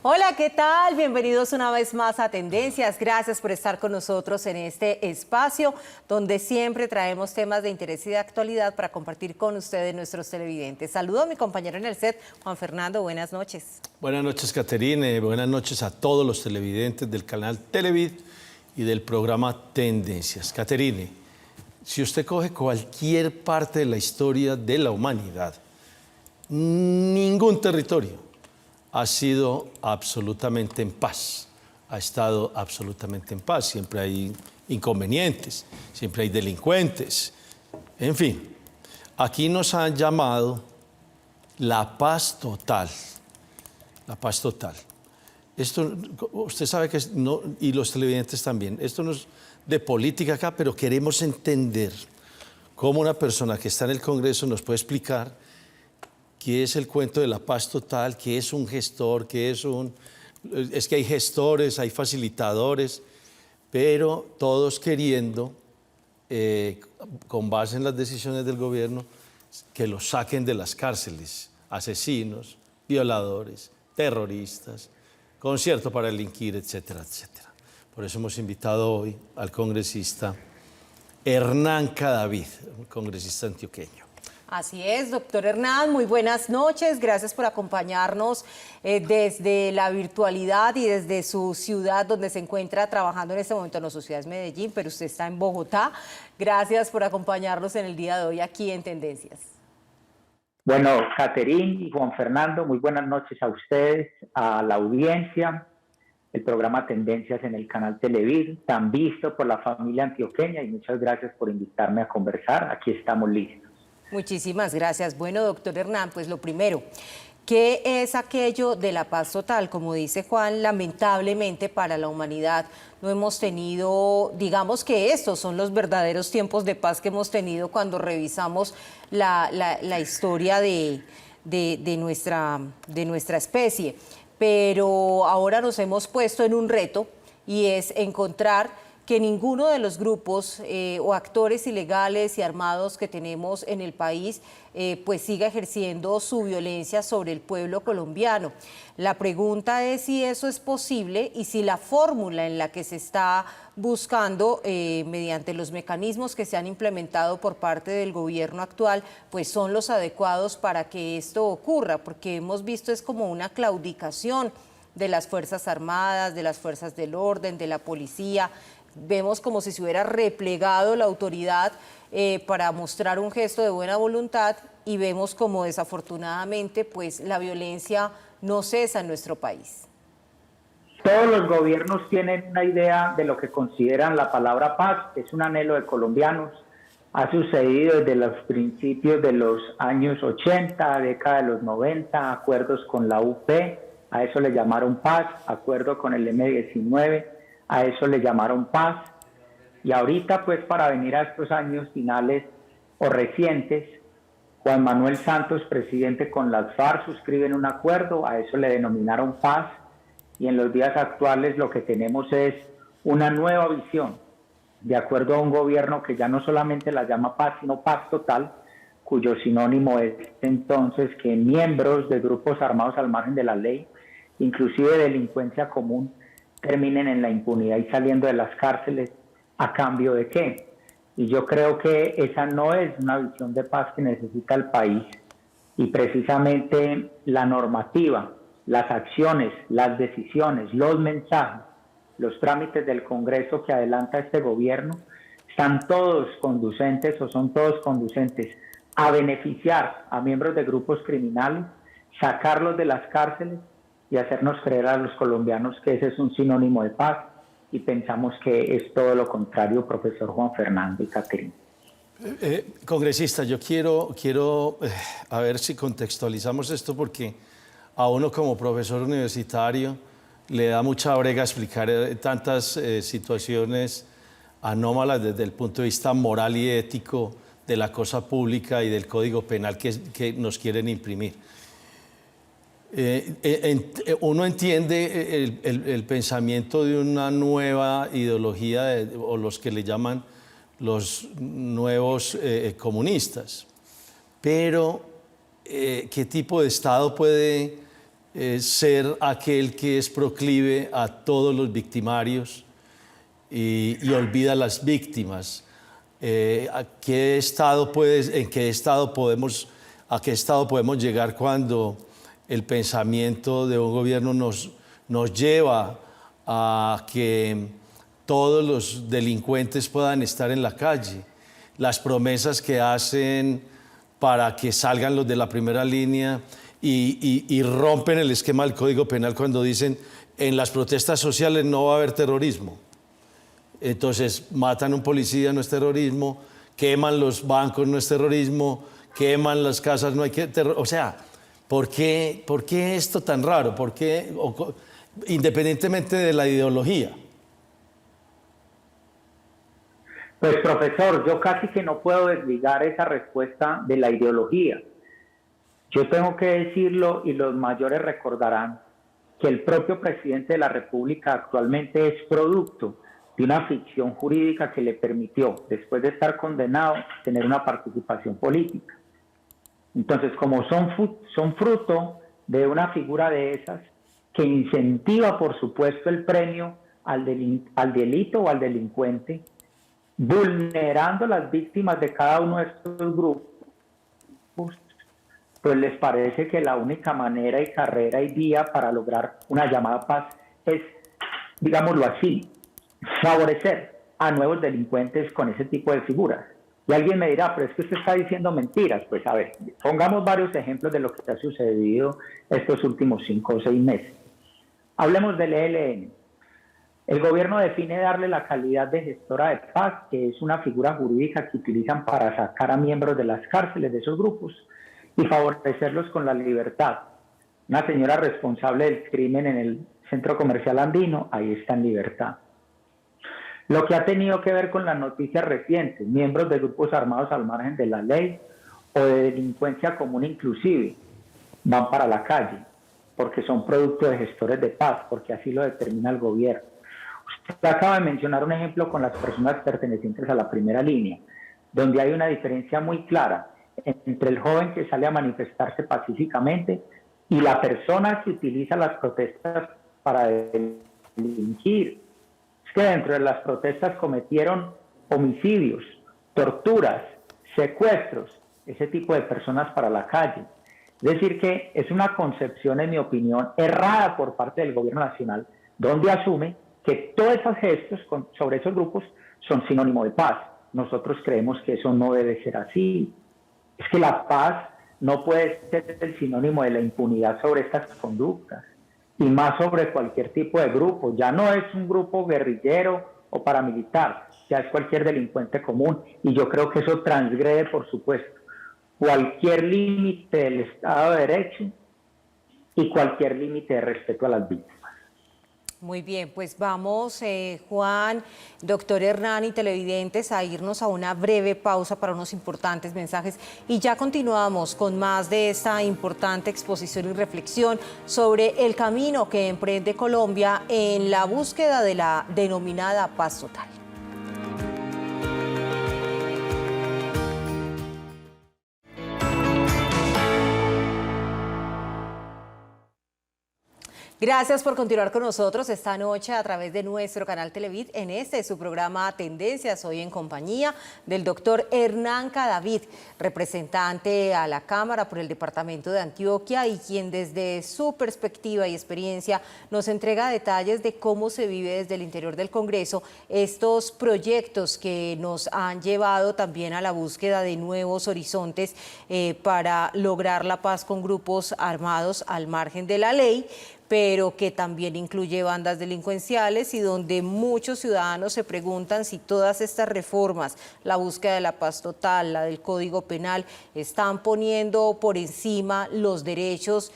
Hola, ¿qué tal? Bienvenidos una vez más a Tendencias. Gracias por estar con nosotros en este espacio donde siempre traemos temas de interés y de actualidad para compartir con ustedes, nuestros televidentes. Saludo a mi compañero en el set, Juan Fernando. Buenas noches. Buenas noches, Caterine. Buenas noches a todos los televidentes del canal Televid y del programa Tendencias. Caterine, si usted coge cualquier parte de la historia de la humanidad, ningún territorio ha sido absolutamente en paz, ha estado absolutamente en paz. Siempre hay inconvenientes, siempre hay delincuentes, en fin. Aquí nos han llamado la paz total, la paz total. Esto, usted sabe que no, y los televidentes también, esto no es de política acá, pero queremos entender cómo una persona que está en el Congreso nos puede explicar qué es el cuento de la paz total, qué es un gestor, qué es un... Es que hay gestores, hay facilitadores, pero todos queriendo, con base en las decisiones del gobierno, que los saquen de las cárceles, asesinos, violadores, terroristas, concierto para delinquir, etcétera, etcétera. Por eso hemos invitado hoy al congresista Hernán Cadavid, un congresista antioqueño. Así es, doctor Hernán, muy buenas noches. Gracias por acompañarnos desde la virtualidad y desde su ciudad donde se encuentra trabajando en este momento. No, su ciudad es Medellín, pero usted está en Bogotá. Gracias por acompañarnos en el día de hoy aquí en Tendencias. Bueno, Caterine y Juan Fernando, muy buenas noches a ustedes, a la audiencia. El programa Tendencias en el canal Televid, tan visto por la familia antioqueña, y muchas gracias por invitarme a conversar. Aquí estamos listos. Muchísimas gracias. Bueno, doctor Hernán, pues lo primero, ¿qué es aquello de la paz total? Como dice Juan, lamentablemente para la humanidad no hemos tenido, digamos que estos son los verdaderos tiempos de paz que hemos tenido cuando revisamos la historia de nuestra especie. Pero ahora nos hemos puesto en un reto y es encontrar que ninguno de los grupos o actores ilegales y armados que tenemos en el país pues siga ejerciendo su violencia sobre el pueblo colombiano. La pregunta es si eso es posible y si la fórmula en la que se está buscando mediante los mecanismos que se han implementado por parte del gobierno actual pues son los adecuados para que esto ocurra, porque hemos visto es como una claudicación de las Fuerzas Armadas, de las Fuerzas del Orden, de la policía. Vemos como si se hubiera replegado la autoridad para mostrar un gesto de buena voluntad y vemos como desafortunadamente pues la violencia no cesa en nuestro país. Todos los gobiernos tienen una idea de lo que consideran la palabra paz, es un anhelo de colombianos. Ha sucedido desde los principios de los años 80, década de los 90, acuerdos con la UP, a eso le llamaron paz, acuerdo con el M-19, a eso le llamaron paz, y ahorita pues para venir a estos años finales o recientes, Juan Manuel Santos, presidente con las FARC, suscriben un acuerdo, a eso le denominaron paz, y en los días actuales lo que tenemos es una nueva visión, de acuerdo a un gobierno que ya no solamente la llama paz, sino paz total, cuyo sinónimo es entonces que miembros de grupos armados al margen de la ley, inclusive delincuencia común, terminen en la impunidad y saliendo de las cárceles, ¿a cambio de qué? Y yo creo que esa no es una visión de paz que necesita el país, y precisamente la normativa, las acciones, las decisiones, los mensajes, los trámites del Congreso que adelanta este gobierno, están todos conducentes o son todos conducentes a beneficiar a miembros de grupos criminales, sacarlos de las cárceles y hacernos creer a los colombianos que ese es un sinónimo de paz, y pensamos que es todo lo contrario, profesor Juan Fernando y Caterine. Congresista, yo quiero a ver si contextualizamos esto, porque a uno como profesor universitario le da mucha brega explicar tantas situaciones anómalas desde el punto de vista moral y ético de la cosa pública y del Código Penal que nos quieren imprimir. Uno entiende el pensamiento de una nueva ideología, o los que le llaman los nuevos comunistas, pero ¿qué tipo de Estado puede ser aquel que es proclive a todos los victimarios y olvida a las víctimas. ¿A qué estado a qué estado podemos llegar cuando el pensamiento de un gobierno nos lleva a que todos los delincuentes puedan estar en la calle? Las promesas que hacen para que salgan los de la primera línea y rompen el esquema del Código Penal cuando dicen en las protestas sociales no va a haber terrorismo. Entonces matan a un policía, no es terrorismo, queman los bancos, no es terrorismo, queman las casas, no hay que terrorismo. O sea, ¿por qué esto tan raro? ¿Por qué, independientemente de la ideología? Pues profesor, yo casi que no puedo desligar esa respuesta de la ideología. Yo tengo que decirlo y los mayores recordarán que el propio presidente de la República actualmente es producto de una ficción jurídica que le permitió, después de estar condenado, tener una participación política. Entonces, como son fruto de una figura de esas que incentiva, por supuesto, el premio al delito o al delincuente, vulnerando a las víctimas de cada uno de estos grupos, pues les parece que la única manera y carrera y vía para lograr una llamada paz es, digámoslo así, favorecer a nuevos delincuentes con ese tipo de figuras. Y alguien me dirá, pero es que usted está diciendo mentiras. Pues a ver, pongamos varios ejemplos de lo que ha sucedido estos últimos 5 o 6 meses. Hablemos del ELN. El gobierno define darle la calidad de gestora de paz, que es una figura jurídica que utilizan para sacar a miembros de las cárceles de esos grupos y favorecerlos con la libertad. Una señora responsable del crimen en el centro comercial andino, ahí está en libertad. Lo que ha tenido que ver con las noticias recientes, miembros de grupos armados al margen de la ley o de delincuencia común inclusive, van para la calle, porque son producto de gestores de paz, porque así lo determina el gobierno. Usted acaba de mencionar un ejemplo con las personas pertenecientes a la primera línea, donde hay una diferencia muy clara entre el joven que sale a manifestarse pacíficamente y la persona que utiliza las protestas para delinquir. Es que dentro de las protestas cometieron homicidios, torturas, secuestros, ese tipo de personas para la calle. Es decir, que es una concepción, en mi opinión, errada por parte del gobierno nacional, donde asume que todos esos gestos sobre esos grupos son sinónimo de paz. Nosotros creemos que eso no debe ser así. Es que la paz no puede ser el sinónimo de la impunidad sobre estas conductas, y más sobre cualquier tipo de grupo. Ya no es un grupo guerrillero o paramilitar, ya es cualquier delincuente común, y yo creo que eso transgrede, por supuesto, cualquier límite del Estado de Derecho y cualquier límite de respeto a las víctimas. Muy bien, pues vamos, Juan, doctor Hernán y televidentes, a irnos a una breve pausa para unos importantes mensajes y ya continuamos con más de esta importante exposición y reflexión sobre el camino que emprende Colombia en la búsqueda de la denominada paz total. Gracias por continuar con nosotros esta noche a través de nuestro canal Televid en su programa Tendencias, hoy en compañía del doctor Hernán Cadavid, representante a la Cámara por el Departamento de Antioquia y quien desde su perspectiva y experiencia nos entrega detalles de cómo se vive desde el interior del Congreso estos proyectos que nos han llevado también a la búsqueda de nuevos horizontes para lograr la paz con grupos armados al margen de la ley, pero que también incluye bandas delincuenciales y donde muchos ciudadanos se preguntan si todas estas reformas, la búsqueda de la paz total, la del Código Penal, están poniendo por encima los derechos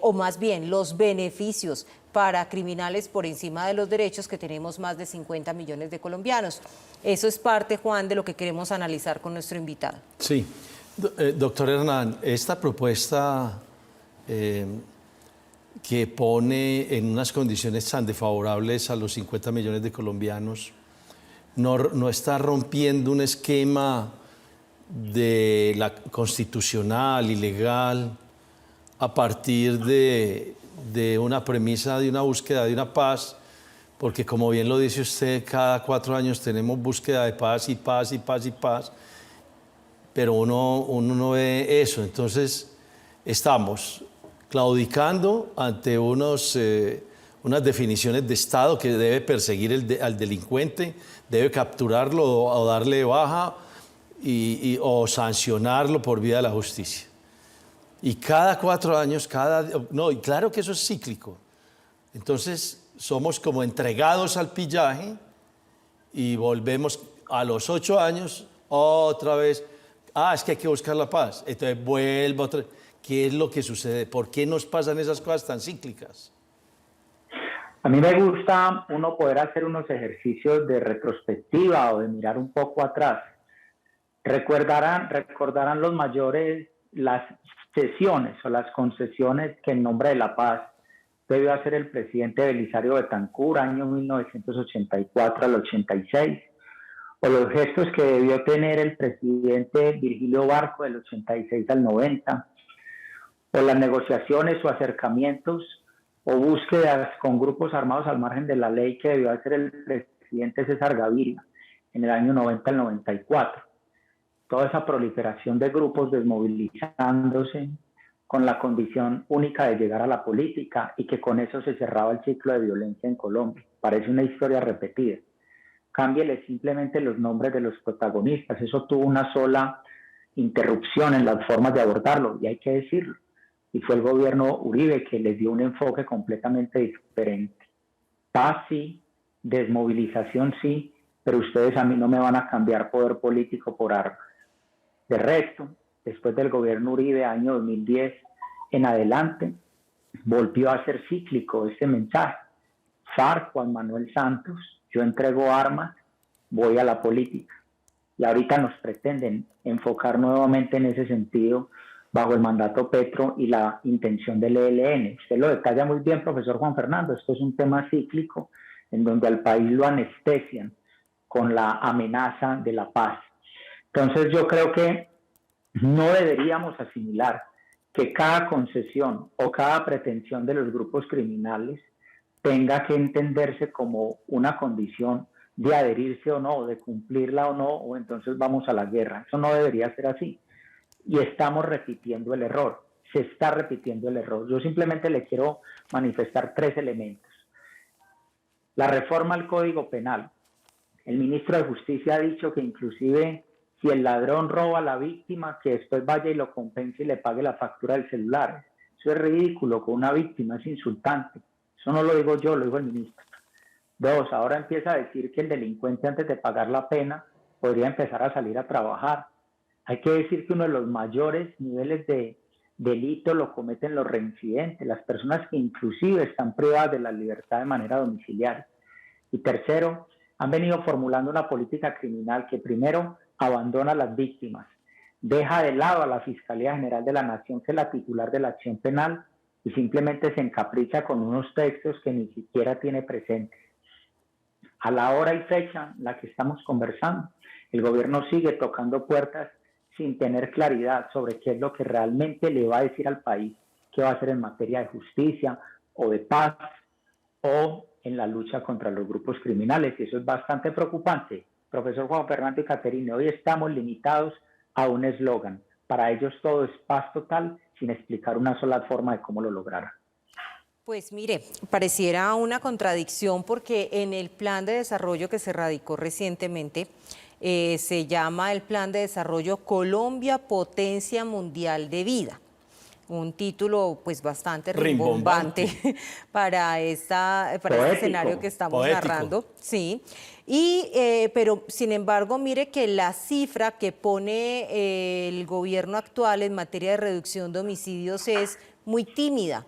o más bien los beneficios para criminales por encima de los derechos que tenemos más de 50 millones de colombianos. Eso es parte, Juan, de lo que queremos analizar con nuestro invitado. Sí, doctor Hernán, esta propuesta que pone en unas condiciones tan desfavorables a los 50 millones de colombianos, no está rompiendo un esquema de la constitucional y legal a partir de de una premisa, de una búsqueda de una paz, porque como bien lo dice usted, cada 4 años tenemos búsqueda de paz y paz y paz y paz, pero uno no ve eso. Entonces estamos claudicando ante unas definiciones de Estado que debe perseguir al delincuente, debe capturarlo o darle baja o sancionarlo por vía de la justicia. Y cada 4 años, no, y claro que eso es cíclico. Entonces somos como entregados al pillaje y volvemos a los 8 años otra vez. Es que hay que buscar la paz. Entonces vuelvo otra vez. ¿Qué es lo que sucede? ¿Por qué nos pasan esas cosas tan cíclicas? A mí me gusta uno poder hacer unos ejercicios de retrospectiva o de mirar un poco atrás. Recordarán los mayores las cesiones o las concesiones que en nombre de la paz debió hacer el presidente Belisario Betancur, año 1984 al 86, o los gestos que debió tener el presidente Virgilio Barco del 86 al 90, o las negociaciones o acercamientos o búsquedas con grupos armados al margen de la ley que debió hacer el presidente César Gaviria en el año 90 al 94. Toda esa proliferación de grupos desmovilizándose con la condición única de llegar a la política y que con eso se cerraba el ciclo de violencia en Colombia. Parece una historia repetida. Cámbiele simplemente los nombres de los protagonistas. Eso tuvo una sola interrupción en las formas de abordarlo, y hay que decirlo. Y fue el gobierno Uribe que les dio un enfoque completamente diferente. Paz sí, desmovilización sí, pero ustedes a mí no me van a cambiar poder político por armas. De resto, después del gobierno Uribe, año 2010 en adelante, volvió a ser cíclico este mensaje. FARC, Juan Manuel Santos, yo entrego armas, voy a la política. Y ahorita nos pretenden enfocar nuevamente en ese sentido bajo el mandato Petro y la intención del ELN. Usted lo detalla muy bien, profesor Juan Fernando. Esto es un tema cíclico en donde al país lo anestesian con la amenaza de la paz. Entonces yo creo que no deberíamos asimilar que cada concesión o cada pretensión de los grupos criminales tenga que entenderse como una condición de adherirse o no, de cumplirla o no, o entonces vamos a la guerra. Eso no debería ser así. Y estamos repitiendo el error. Se está repitiendo el error. Yo simplemente le quiero manifestar 3 elementos. La reforma al Código Penal. El ministro de Justicia ha dicho que inclusive si el ladrón roba a la víctima, que después vaya y lo compense y le pague la factura del celular. Eso es ridículo con una víctima, es insultante. Eso no lo digo yo, lo dijo el ministro. 2, ahora empieza a decir que el delincuente antes de pagar la pena podría empezar a salir a trabajar. Hay que decir que uno de los mayores niveles de delito lo cometen los reincidentes, las personas que inclusive están privadas de la libertad de manera domiciliaria. Y tercero, han venido formulando una política criminal que primero abandona a las víctimas, deja de lado a la Fiscalía General de la Nación, que es la titular de la acción penal, y simplemente se encapricha con unos textos que ni siquiera tiene presentes. A la hora y fecha en la que estamos conversando, el gobierno sigue tocando puertas sin tener claridad sobre qué es lo que realmente le va a decir al país, qué va a hacer en materia de justicia o de paz o en la lucha contra los grupos criminales. Y eso es bastante preocupante. Profesor Juan Fernando y Caterine, hoy estamos limitados a un eslogan. Para ellos todo es paz total, sin explicar una sola forma de cómo lo lograran. Pues mire, pareciera una contradicción porque en el plan de desarrollo que se radicó recientemente, se llama el Plan de Desarrollo Colombia Potencia Mundial de Vida. Un título pues bastante rimbombante para este escenario que estamos narrando. Sí. Pero sin embargo, mire que la cifra que pone el gobierno actual en materia de reducción de homicidios es muy tímida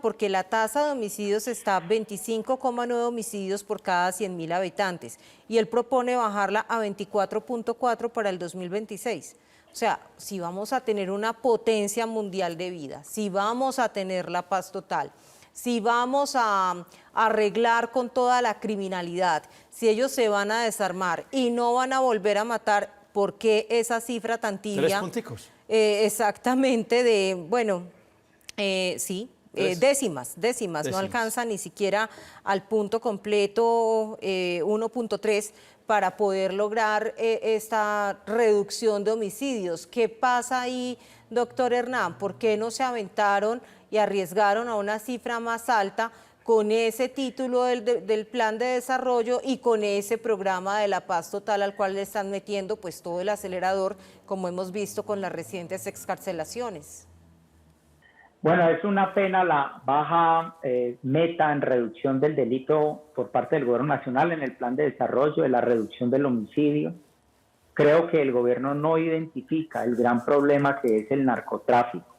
porque la tasa de homicidios está 25,9 homicidios por cada 100.000 habitantes y él propone bajarla a 24,4 para el 2026. O sea, si vamos a tener una potencia mundial de vida, si vamos a tener la paz total, si vamos a arreglar con toda la criminalidad, si ellos se van a desarmar y no van a volver a matar, ¿por qué esa cifra tan tibia? 3 punticos. Exactamente, sí, décimas, no alcanza ni siquiera al punto completo 1.3 para poder lograr esta reducción de homicidios. ¿Qué pasa ahí, doctor Hernán? ¿Por qué no se aventaron y arriesgaron a una cifra más alta con ese título del plan de desarrollo y con ese programa de la paz total al cual le están metiendo pues todo el acelerador, como hemos visto con las recientes excarcelaciones? Bueno, es una pena la baja meta en reducción del delito por parte del gobierno nacional en el plan de desarrollo, de la reducción del homicidio. Creo que el gobierno no identifica el gran problema que es el narcotráfico.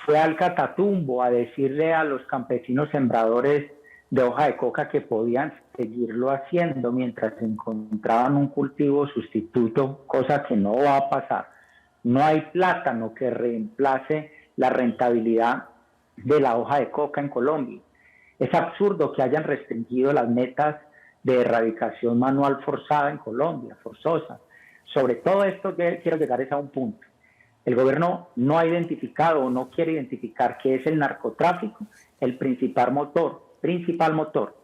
Fue al Catatumbo a decirle a los campesinos sembradores de hoja de coca que podían seguirlo haciendo mientras encontraban un cultivo sustituto, cosa que no va a pasar. No hay plátano que reemplace la rentabilidad de la hoja de coca en Colombia. Es absurdo que hayan restringido las metas de erradicación manual forzada en Colombia, forzosa. Sobre todo esto quiero llegar a un punto. El gobierno no ha identificado o no quiere identificar que es el narcotráfico el principal motor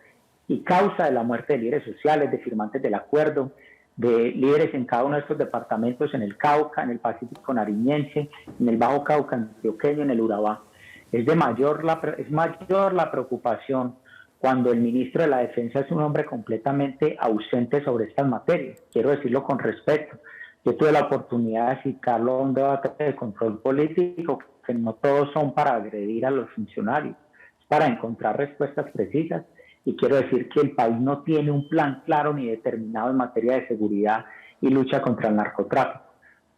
y causa de la muerte de líderes sociales, de firmantes del acuerdo, de líderes en cada uno de estos departamentos, en el Cauca, en el Pacífico Nariñense, en el Bajo Cauca Antioqueño, en el Urabá. Es mayor la preocupación cuando el ministro de la Defensa es un hombre completamente ausente sobre estas materias. Quiero decirlo con respeto. Yo tuve la oportunidad de citarlo a un debate de control político, que no todos son para agredir a los funcionarios, es para encontrar respuestas precisas. Y quiero decir que el país no tiene un plan claro ni determinado en materia de seguridad y lucha contra el narcotráfico.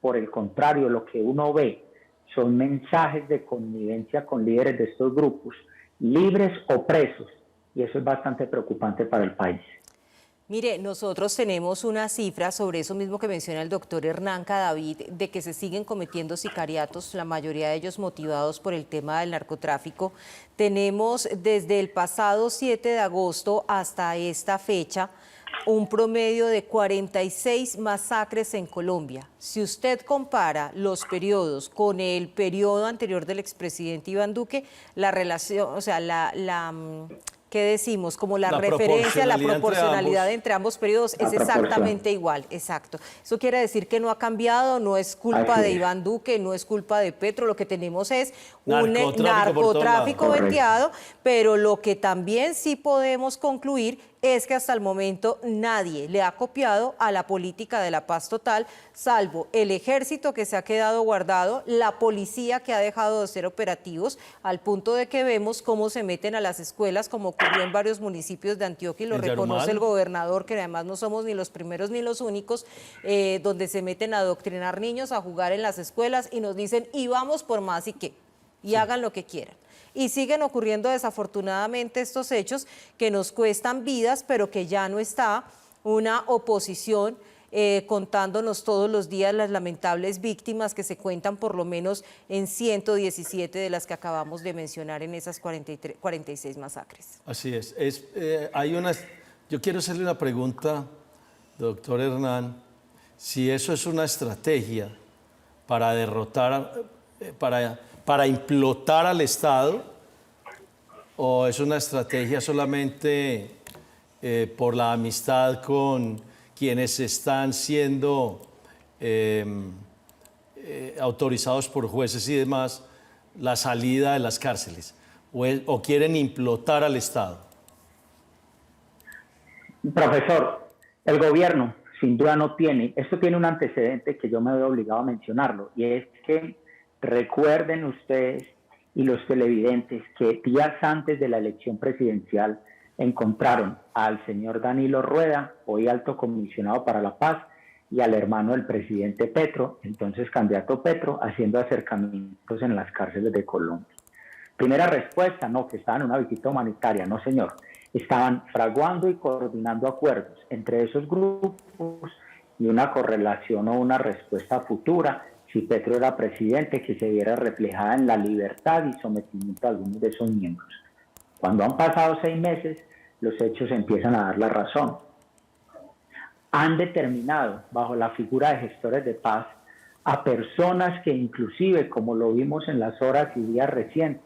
Por el contrario, lo que uno ve son mensajes de connivencia con líderes de estos grupos, libres o presos, y eso es bastante preocupante para el país. Mire, nosotros tenemos una cifra sobre eso mismo que menciona el doctor Hernán Cadavid, de que se siguen cometiendo sicariatos, la mayoría de ellos motivados por el tema del narcotráfico. Tenemos desde el pasado 7 de agosto hasta esta fecha un promedio de 46 masacres en Colombia. Si usted compara los periodos con el periodo anterior del expresidente Iván Duque, la relación, o sea, ¿qué decimos? Como la referencia, la proporcionalidad entre ambos periodos es exactamente igual, exacto. Eso quiere decir que no ha cambiado, no es culpa de Iván Duque, no es culpa de Petro, lo que tenemos es un narcotráfico venteado, pero lo que también sí podemos concluir es que hasta el momento nadie le ha copiado a la política de la paz total, salvo el ejército que se ha quedado guardado, la policía que ha dejado de ser operativos, al punto de que vemos cómo se meten a las escuelas, como ocurrió en varios municipios de Antioquia, y lo reconoce el gobernador, que además no somos ni los primeros ni los únicos, donde se meten a adoctrinar niños, a jugar en las escuelas, y nos dicen, y vamos por más y qué, y hagan lo que quieran. Y siguen ocurriendo desafortunadamente estos hechos que nos cuestan vidas, pero que ya no está una oposición contándonos todos los días las lamentables víctimas que se cuentan por lo menos en 117 de las que acabamos de mencionar en esas 46 masacres. Así es. Yo quiero hacerle una pregunta, doctor Hernán, si eso es una estrategia para derrotar, para implotar al Estado, o es una estrategia solamente por la amistad con quienes están siendo autorizados por jueces y demás, la salida de las cárceles, o quieren implotar al Estado. Profesor, el gobierno sin duda no tiene, esto tiene un antecedente que yo me veo obligado a mencionarlo, y es que recuerden ustedes y los televidentes que días antes de la elección presidencial encontraron al señor Danilo Rueda, hoy alto comisionado para la paz, y al hermano del presidente Petro, entonces candidato Petro, haciendo acercamientos en las cárceles de Colombia. Primera respuesta, no, que estaban en una visita humanitaria, no señor. Estaban fraguando y coordinando acuerdos entre esos grupos y una correlación o una respuesta futura, si Petro era presidente, que se viera reflejada en la libertad y sometimiento a algunos de esos miembros. Cuando han pasado 6 meses, los hechos empiezan a dar la razón. Han determinado, bajo la figura de gestores de paz, a personas que inclusive, como lo vimos en las horas y días recientes,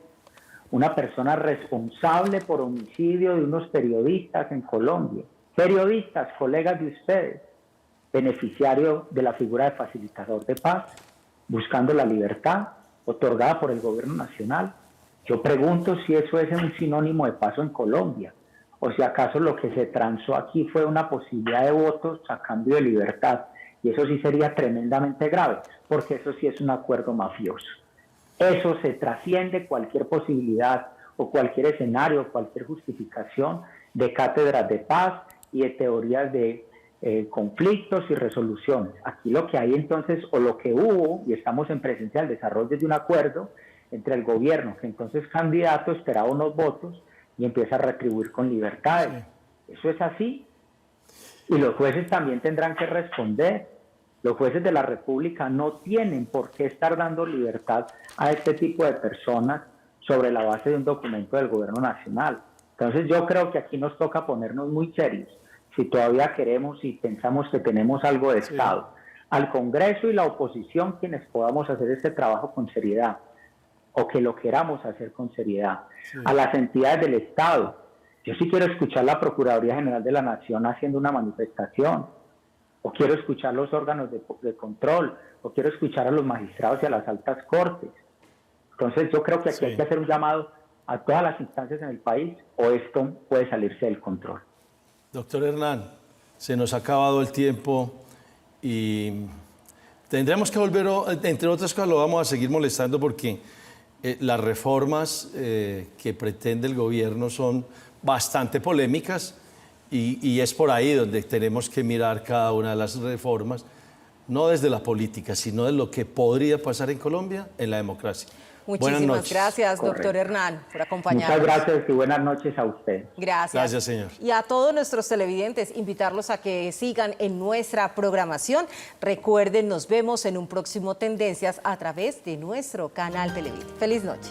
una persona responsable por homicidio de unos periodistas en Colombia, periodistas, colegas de ustedes, beneficiario de la figura de facilitador de paz, buscando la libertad otorgada por el gobierno nacional. Yo pregunto si eso es un sinónimo de paz en Colombia, o si acaso lo que se transó aquí fue una posibilidad de votos a cambio de libertad, y eso sí sería tremendamente grave, porque eso sí es un acuerdo mafioso. Eso se trasciende cualquier posibilidad o cualquier escenario, cualquier justificación de cátedras de paz y de teorías de conflictos y resoluciones. Aquí lo que hay entonces, o lo que hubo, y estamos en presencia del desarrollo de un acuerdo entre el gobierno, que entonces candidato esperaba unos votos y empieza a retribuir con libertades. Sí. Eso es así. Y los jueces también tendrán que responder. Los jueces de la República no tienen por qué estar dando libertad a este tipo de personas sobre la base de un documento del gobierno nacional. Entonces yo creo que aquí nos toca ponernos muy serios, si todavía queremos y pensamos que tenemos algo de Estado. Al Congreso y la oposición, quienes podamos hacer este trabajo con seriedad, o que lo queramos hacer con seriedad. A las entidades del Estado. Yo sí quiero escuchar la Procuraduría General de la Nación haciendo una manifestación, o quiero escuchar los órganos de control, o quiero escuchar a los magistrados y a las altas cortes. Entonces yo creo que aquí hay que hacer un llamado a todas las instancias en el país, o esto puede salirse del control. Doctor Hernán, se nos ha acabado el tiempo y tendremos que volver, entre otras cosas lo vamos a seguir molestando porque las reformas que pretende el gobierno son bastante polémicas y es por ahí donde tenemos que mirar cada una de las reformas, no desde la política, sino de lo que podría pasar en Colombia en la democracia. Muchísimas gracias, doctor Hernán, por acompañarnos. Muchas gracias y buenas noches a usted. Gracias. Gracias, señor. Y a todos nuestros televidentes, invitarlos a que sigan en nuestra programación. Recuerden, nos vemos en un próximo Tendencias a través de nuestro canal Televida. Feliz noche.